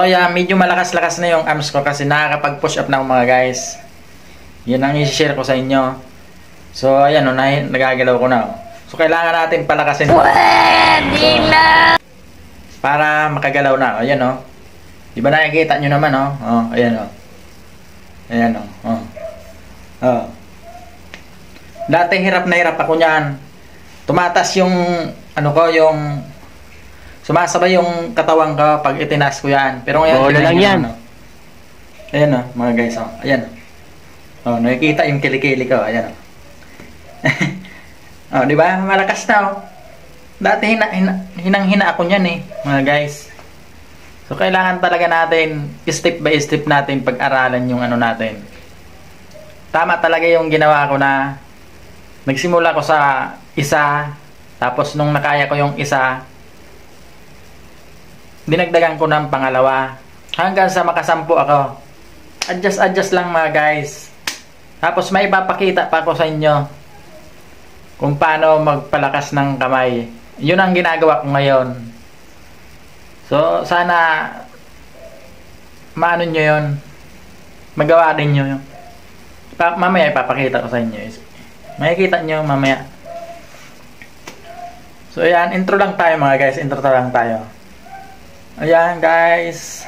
So ayan, medyo malakas-lakas na yung arms ko kasi nakakapag-push up na ako mga guys. Yan ang i-share ko sa inyo. So ayan o, nagagalaw ko na o. So kailangan natin palakasin para makagalaw na. Ayan o. Diba nakikita nyo naman o. Ayan o. Ayan o. Dati hirap na hirap ako nyan. Tumatas yung ano ko, yung sumasabay yung katawan ko pag itinas ko yan. Pero ngayon bola lang yan. Ayan o mga guys o. Ayan o. Nakikita yung kilikili ko. Ayan o. Diba? Malakas na o. Dati hinang-hina ako nyan mga guys. So kailangan talaga natin step by step natin pag-aralan yung ano natin. Tama talaga yung ginawa ko na nagsimula ko sa isa, tapos nung nakaya ko yung isa, dinagdagan ko ng pangalawa hanggang sa makasampu ako. Adjust lang mga guys. Tapos may ipapakita pa ako sa inyo kung paano magpalakas ng kamay. Yun ang ginagawa ko ngayon. So sana maano nyo yun, magawa din nyo yun. Mamaya ipapakita ko sa inyo. Makikita nyo mamaya. So ayan, intro lang tayo mga guys. Intro lang tayo. Ayan guys.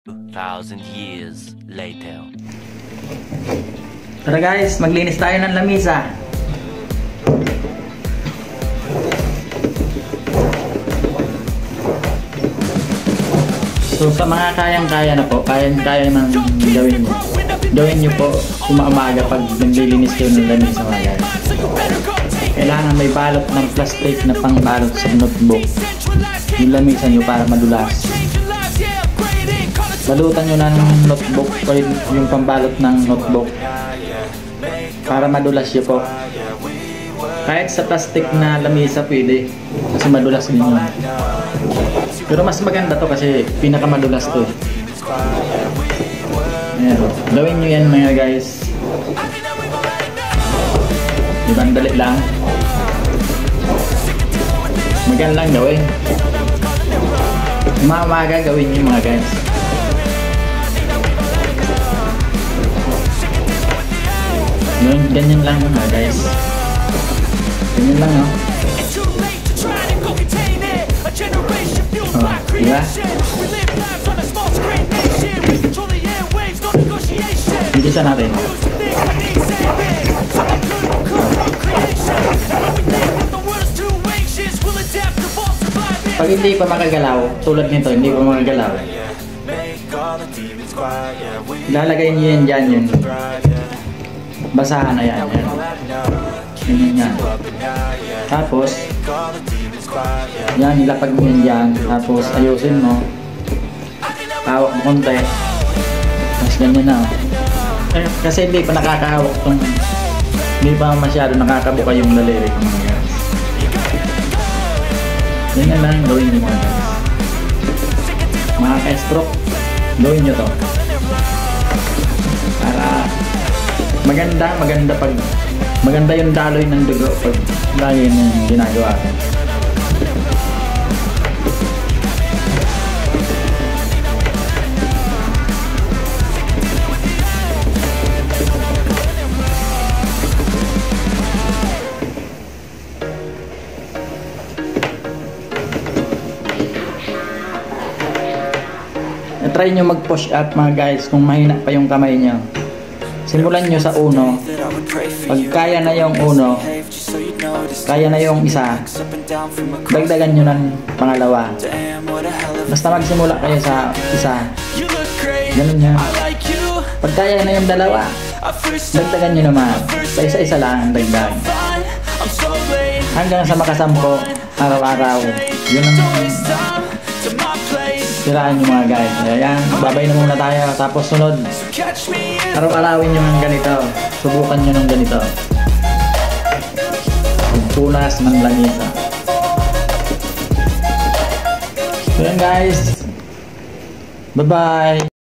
2,000 years later. Tara guys, maglinis tayo ng lamisa. So sa mga kayang-kaya na po, kaya nang gawin nyo. Gawin nyo po umaaga pag naglilinis kayo ng lamisa mga guys. Kailangan may balot ng plastic na pangbalot sa notebook yung lamisa nyo para madulas. Balutan nyo ng notebook o yung pambalot ng notebook para madulas nyo po. Kahit sa plastic na lamisa pwede kasi madulas din yun. Pero mas maganda to kasi pinakamadulas to. Ayan. Gawin nyo yan mga guys. Diba dali lang? Magandang gawin. Umaga gawin nyo mga guys. Ganyan lang mga guys. Ganyan lang no? Diba? Bisa natin. Pag hindi pa makagalaw, tulad nito, hindi pa makagalaw, lalagay nyo yan dyan yun. Basahan na yan. Ganyan yan. Tapos, yan, ilapag mo yan dyan. Tapos, ayusin mo. Hawak mo konti. Tapos, ganyan na. Kasi hindi pa nakakahawak tong, hindi pa masyado nakakabuka yung daliri ko mga guys. Ganyan lang gawin nyo mga guys. Mga ka-stroke, gawin nyo to. Para maganda yung daloy ng dugo pag lagi yung ginagawa ko. Try nyo mag-push up mga guys kung mahina pa yung kamay nyo. Simulan nyo sa uno. Pag kaya na yung uno, kaya na yung isa, dagdagan nyo ng pangalawa. Basta magsimula kayo sa isa. Ganun nyo. Pag kaya na yung dalawa, dagdagan nyo naman. Sa isa-isa lang ang dagdag. Hanggang sa makasampo, araw-araw. Yun ang siraan nyo mga guys. Ayan, babay na muna tayo. Tapos sunod, araw-arawin nyo ng ganito. Subukan nyo ng ganito. Punas ng lamisa. So yan guys. Bye-bye.